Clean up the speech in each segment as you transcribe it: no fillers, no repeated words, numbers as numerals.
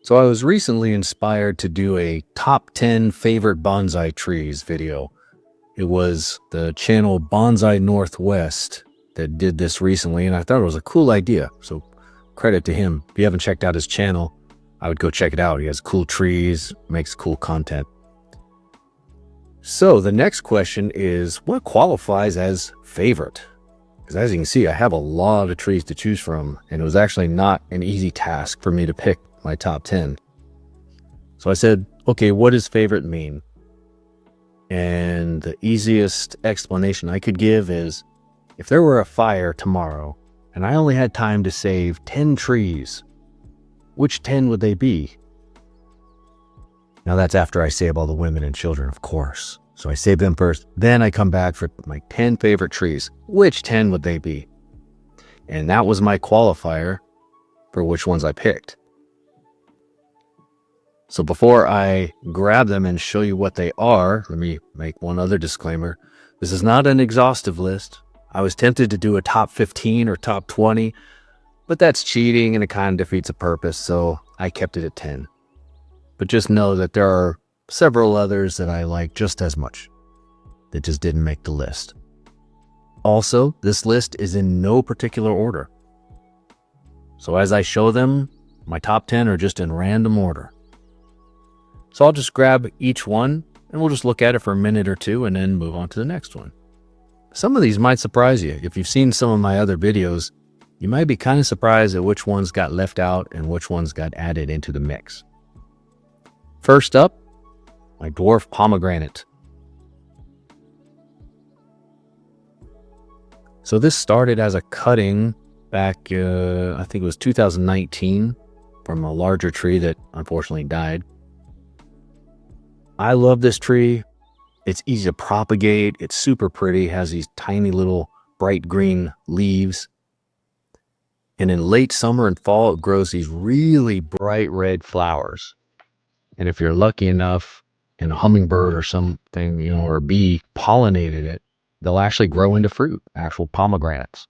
So I was recently inspired to do a top 10 favorite bonsai trees video. It was the channel Bonsai Northwest that did this recently, and I thought it was a cool idea. So credit to him. If you haven't checked out his channel, I would go check it out. He has cool trees, makes cool content. So the next question is, what qualifies as favorite? Because as you can see, I have a lot of trees to choose from, and it was actually not an easy task for me to pick my top 10. So I said, okay, what does favorite mean? And the easiest explanation I could give is, if there were a fire tomorrow and I only had time to save 10 trees, which 10 would they be? Now that's after I save all the women and children, of course. So I save them first, then I come back for my 10 favorite trees. Which 10 would they be? And that was my qualifier for which ones I picked. So before I grab them and show you what they are, let me make one other disclaimer. This is not an exhaustive list. I was tempted to do a top 15 or top 20, but that's cheating and it kind of defeats the purpose, so I kept it at 10. But just know that there are several others that I like just as much that just didn't make the list. Also, this list is in no particular order. So as I show them, my top 10 are just in random order. So I'll just grab each one and we'll just look at it for a minute or two and then move on to the next one. Some of these might surprise you. If you've seen some of my other videos, you might be kind of surprised at which ones got left out and which ones got added into the mix. First up, my dwarf pomegranate. So this started as a cutting back, I think it was 2019, from a larger tree that unfortunately died. I love this tree. It's easy to propagate. It's super pretty. It has these tiny little bright green leaves. And in late summer and fall, it grows these really bright red flowers. And if you're lucky enough, and a hummingbird or something, or a bee pollinated it, they'll actually grow into fruit, actual pomegranates.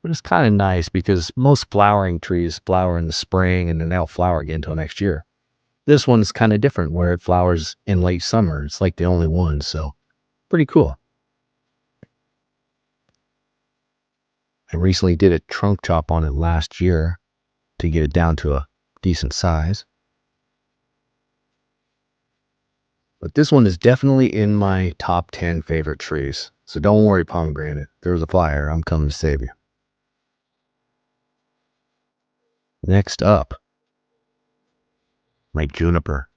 But it's kind of nice because most flowering trees flower in the spring and then they'll flower again until next year. This one's kind of different where it flowers in late summer. It's like the only one, so pretty cool. I recently did a trunk chop on it last year to get it down to a decent size. But this one is definitely in my top 10 favorite trees. So don't worry, pomegranate. There's a fire. I'm coming to save you. Next up, my juniper.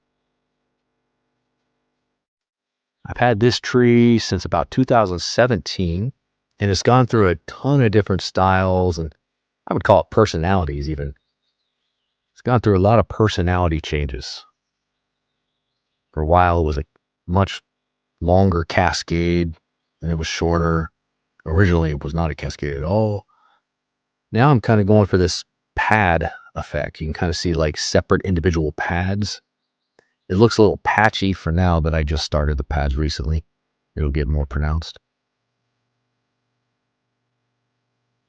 I've had this tree since about 2017, and it's gone through a ton of different styles, and I would call it personalities even. It's gone through a lot of personality changes. For a while, it was a much longer cascade, and it was shorter. Originally, it was not a cascade at all. Now I'm kind of going for this pad effect. You can kind of see like separate individual pads. It looks a little patchy for now, but I just started the pads recently. It'll get more pronounced.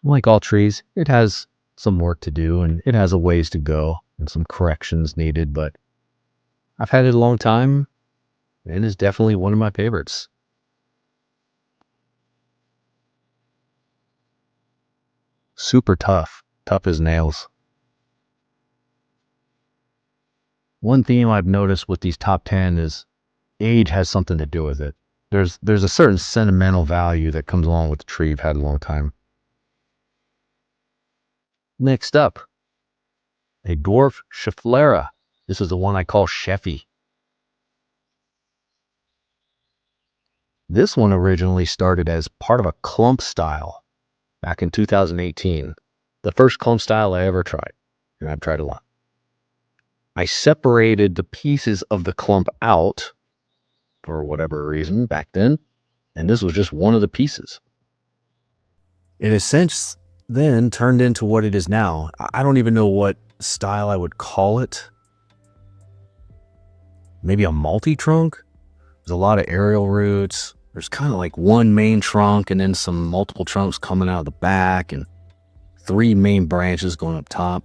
Like all trees, it has some work to do and it has a ways to go and some corrections needed, but I've had it a long time and it's definitely one of my favorites. Super tough as nails. One theme I've noticed with these top 10 is age has something to do with it. There's a certain sentimental value that comes along with the tree you've had a long time. Next up, a dwarf schefflera. This is the one I call Sheffy. This one originally started as part of a clump style back in 2018. The first clump style I ever tried, and I've tried a lot. I separated the pieces of the clump out for whatever reason back then, and this was just one of the pieces. It has since then turned into what it is now. I don't even know what style I would call it. Maybe a multi-trunk? There's a lot of aerial roots. There's kind of like one main trunk and then some multiple trunks coming out of the back and 3 main branches going up top.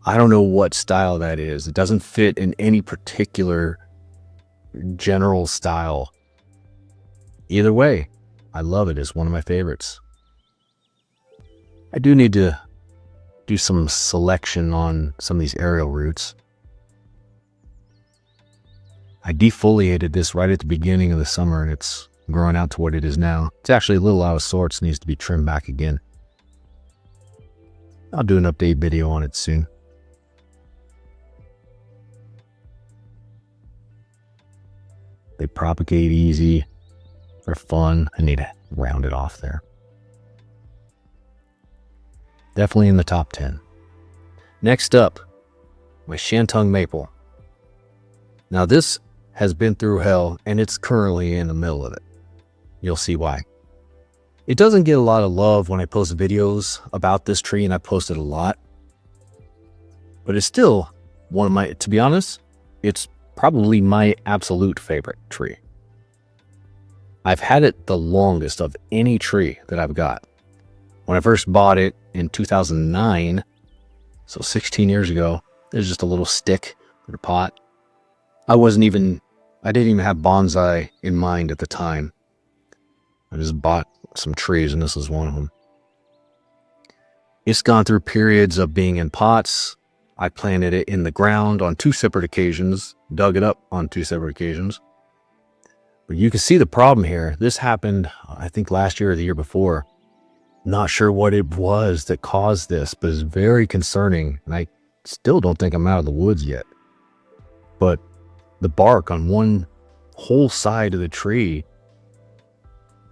I don't know what style that is. It doesn't fit in any particular general style. Either way, I love it. It's one of my favorites. I do need to do some selection on some of these aerial roots. I defoliated this right at the beginning of the summer, and it's growing out to what it is now. It's actually a little out of sorts, needs to be trimmed back again. I'll do an update video on it soon. They propagate easy. They're fun. I need to round it off there. Definitely in the top 10. Next up, my Shantung maple. Now this has been through hell, and it's currently in the middle of it. You'll see why. It doesn't get a lot of love when I post videos about this tree, and I posted a lot. But it's still one of my, to be honest, it's probably my absolute favorite tree. I've had it the longest of any tree that I've got. When I first bought it in 2009, so 16 years ago, there's just a little stick in a pot. I didn't even have bonsai in mind at the time. I just bought some trees, and this is one of them. It's gone through periods of being in pots. I planted it in the ground on 2 separate occasions, dug it up on 2 separate occasions. But you can see the problem here. This happened, I think, last year or the year before. Not sure what it was that caused this, but it's very concerning. And I still don't think I'm out of the woods yet. But the bark on one whole side of the tree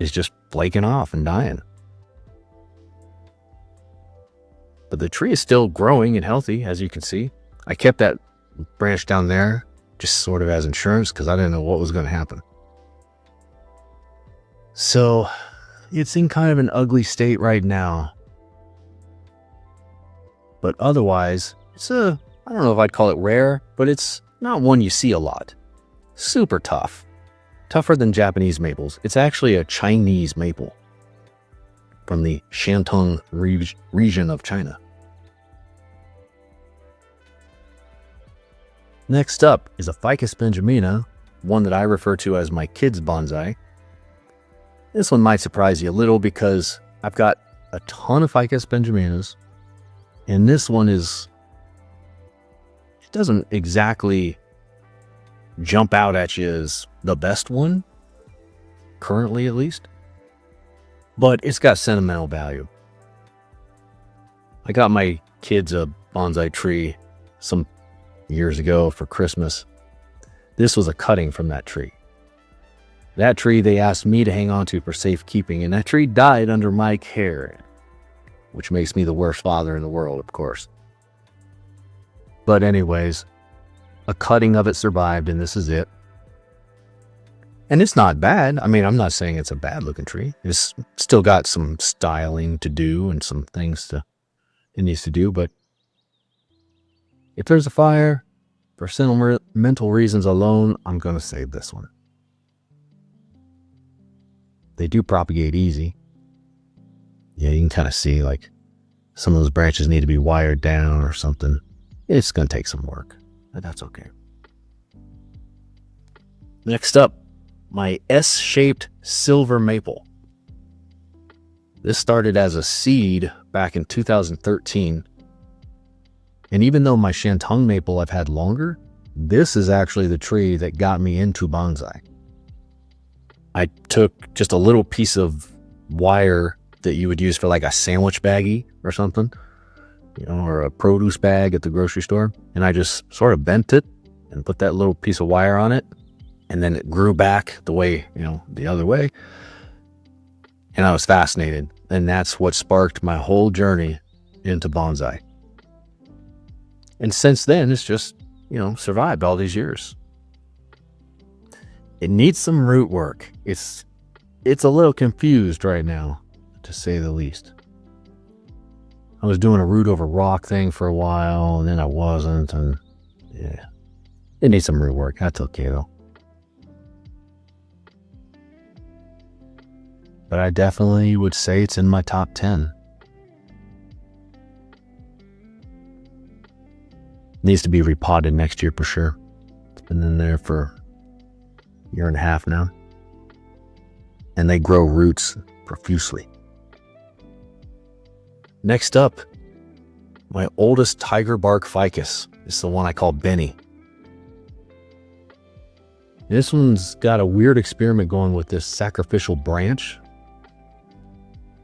is just flaking off and dying. But the tree is still growing and healthy, as you can see. I kept that branch down there just sort of as insurance because I didn't know what was going to happen. So it's in kind of an ugly state right now. But otherwise, I don't know if I'd call it rare, but it's not one you see a lot. Super tough. Tougher than Japanese maples. It's actually a Chinese maple from the Shantung region of China. Next up is a Ficus benjamina, one that I refer to as my kid's bonsai. This one might surprise you a little because I've got a ton of Ficus benjaminas, and this one it doesn't exactly jump out at you as the best one, currently at least, but it's got sentimental value. I got my kids a bonsai tree some years ago for Christmas. This was a cutting from that tree. That tree they asked me to hang on to for safekeeping, and that tree died under my care, which makes me the worst father in the world, of course. But anyways, a cutting of it survived, and this is it. And it's not bad. I mean, I'm not saying it's a bad looking tree. It's still got some styling to do and some things it needs to do. But if there's a fire, for sentimental reasons alone, I'm going to save this one. They do propagate easy. Yeah, you can kind of see like some of those branches need to be wired down or something. It's going to take some work, but that's okay. Next up, my S-shaped silver maple. This started as a seed back in 2013. And even though my Shantung maple I've had longer, this is actually the tree that got me into bonsai. I took just a little piece of wire that you would use for like a sandwich baggie or something, or a produce bag at the grocery store. And I just sort of bent it and put that little piece of wire on it. And then it grew back the way, the other way. And I was fascinated. And that's what sparked my whole journey into bonsai. And since then, it's just, survived all these years. It needs some root work. It's a little confused right now, to say the least. I was doing a root over rock thing for a while, and then I wasn't, and yeah. It needs some root work. That's okay, though. But I definitely would say it's in my top 10. Needs to be repotted next year for sure. It's been in there for a year and a half now. And they grow roots profusely. Next up, my oldest tiger bark ficus. It's the one I call Benny. This one's got a weird experiment going with this sacrificial branch,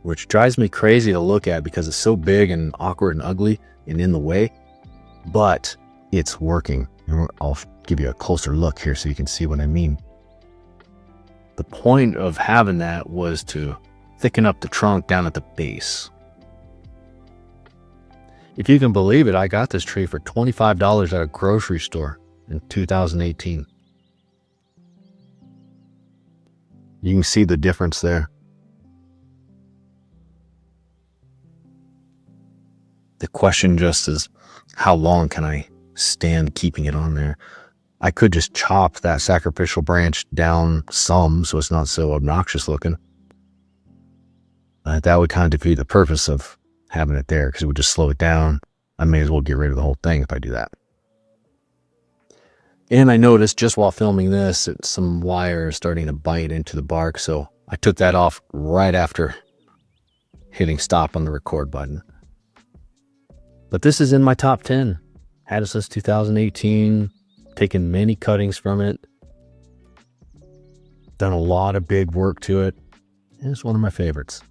which drives me crazy to look at because it's so big and awkward and ugly and in the way, but it's working. And I'll give you a closer look here so you can see what I mean. The point of having that was to thicken up the trunk down at the base. If you can believe it, I got this tree for $25 at a grocery store in 2018. You can see the difference there. The question just is, how long can I stand keeping it on there? I could just chop that sacrificial branch down some so it's not so obnoxious looking. That would kind of defeat the purpose of having it there because it would just slow it down. I may as well get rid of the whole thing if I do that. And I noticed just while filming this, some wire is starting to bite into the bark, so I took that off right after hitting stop on the record button. But this is in my top 10. Had it since 2018, taken many cuttings from it, done a lot of big work to it, and it's one of my favorites.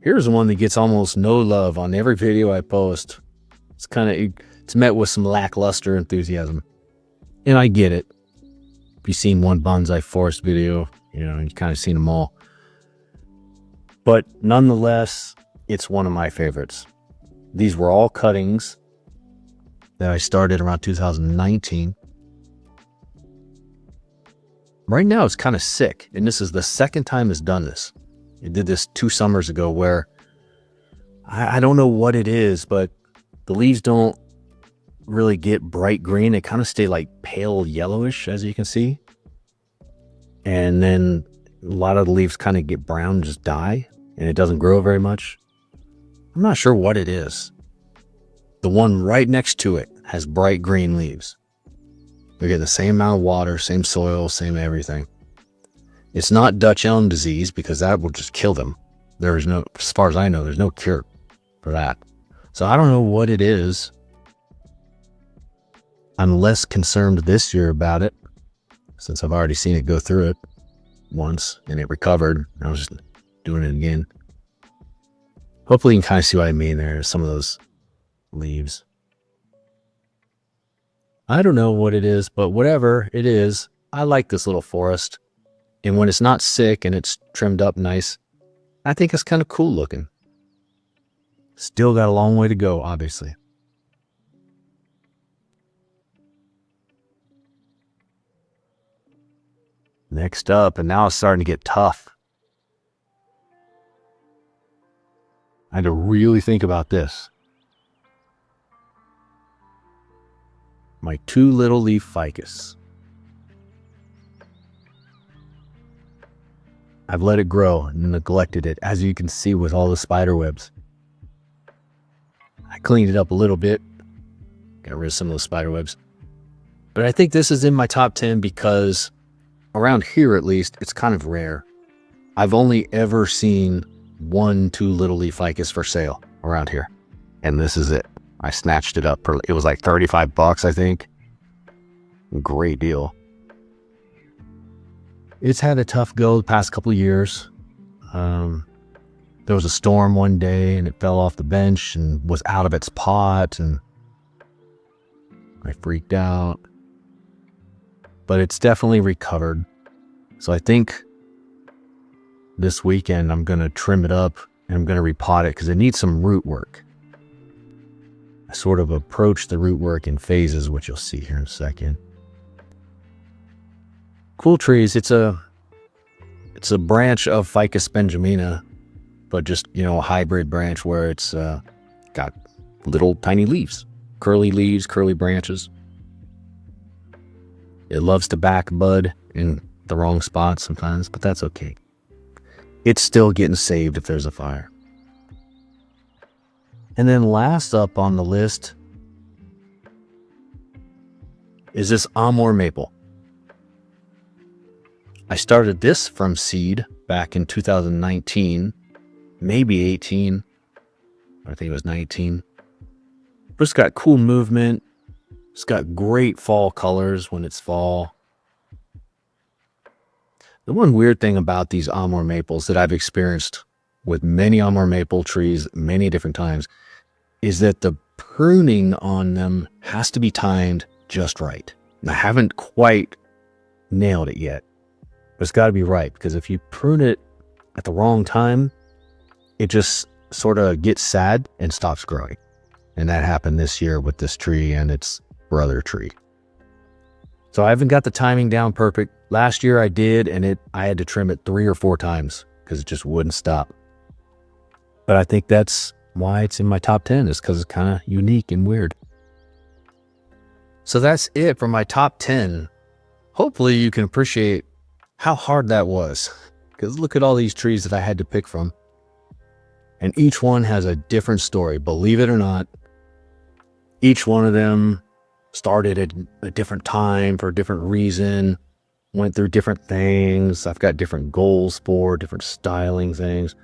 Here's one that gets almost no love on every video I post. It's met with some lackluster enthusiasm. And I get it. If you've seen one bonsai forest video, you've kind of seen them all. But nonetheless, it's one of my favorites. These were all cuttings that I started around 2019. Right now it's kind of sick, and this is the second time it's done this. It did this 2 summers ago where I don't know what it is, but the leaves don't really get bright green. They kind of stay like pale yellowish, as you can see. And then a lot of the leaves kind of get brown and just die, and it doesn't grow very much. I'm not sure what it is. The one right next to it has bright green leaves. They're getting the same amount of water, same soil, same everything. It's not Dutch elm disease because that will just kill them. There is no, as far as I know, there's no cure for that. So I don't know what it is. I'm less concerned this year about it since I've already seen it go through it once and it recovered. I was just doing it again. Hopefully you can kind of see what I mean there. Some of those leaves. I don't know what it is, but whatever it is, I like this little forest. And when it's not sick and it's trimmed up nice, I think it's kind of cool looking. Still got a long way to go, obviously. Next up, and now it's starting to get tough. I had to really think about this. My 2 little leaf ficus. I've let it grow and neglected it, as you can see with all the spider webs. I cleaned it up a little bit, got rid of some of those spider webs. But I think this is in my top 10 because around here at least, it's kind of rare. I've only ever seen 1 2 little leaf ficus for sale around here. And this is it. I snatched it up. It was like $35, I think. Great deal. It's had a tough go the past couple of years. There was a storm one day and it fell off the bench and was out of its pot, and I freaked out. But it's definitely recovered. So I think this weekend I'm going to trim it up and I'm going to repot it because it needs some root work. I sort of approach the root work in phases, which you'll see here in a second. Cool trees. It's a branch of Ficus benjamina, but just, a hybrid branch where it's got little tiny leaves, curly branches. It loves to back bud in the wrong spot sometimes, but that's okay. It's still getting saved if there's a fire. And then last up on the list is this Amur maple. I started this from seed back in 2019, maybe 18. I think it was 19. But it's got cool movement. It's got great fall colors when it's fall. The one weird thing about these Amur maples that I've experienced with many Amur maple trees many different times is that the pruning on them has to be timed just right. And I haven't quite nailed it yet, but it's got to be right, because if you prune it at the wrong time, it just sort of gets sad and stops growing. And that happened this year with this tree and its brother tree. So I haven't got the timing down perfect. Last year I did, and I had to trim it 3 or 4 times because it just wouldn't stop. But I think that's why it's in my top 10, is because it's kind of unique and weird. So that's it for my top 10. Hopefully you can appreciate how hard that was, because look at all these trees that I had to pick from. And each one has a different story, believe it or not. Each one of them started at a different time for a different reason, went through different things. I've got different goals for different styling things.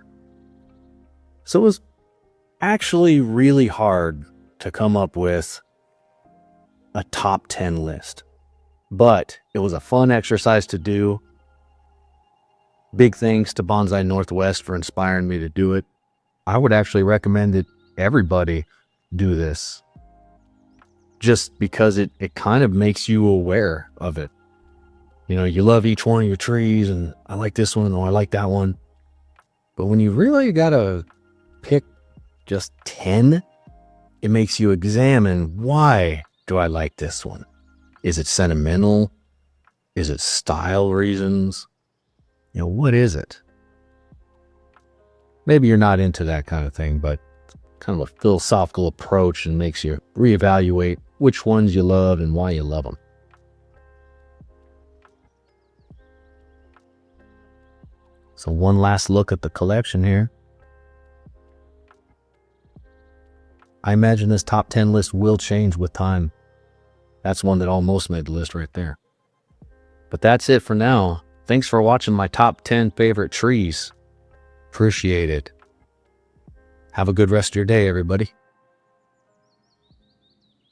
So it was actually really hard to come up with a top 10 list, but it was a fun exercise to do. Big thanks to Bonsai Northwest for inspiring me to do it. I would actually recommend that everybody do this, just because it kind of makes you aware of it. You know, you love each one of your trees, and I like this one, or I like that one. But when you really gotta pick just 10, it makes you examine, why do I like this one? Is it sentimental? Is it style reasons? You know, what is it? Maybe you're not into that kind of thing, but kind of a philosophical approach, and makes you reevaluate which ones you love and why you love them. So one last look at the collection here. I imagine this top 10 list will change with time. That's one that almost made the list right there. But that's it for now. Thanks for watching my top 10 favorite trees. Appreciate it. Have a good rest of your day, everybody.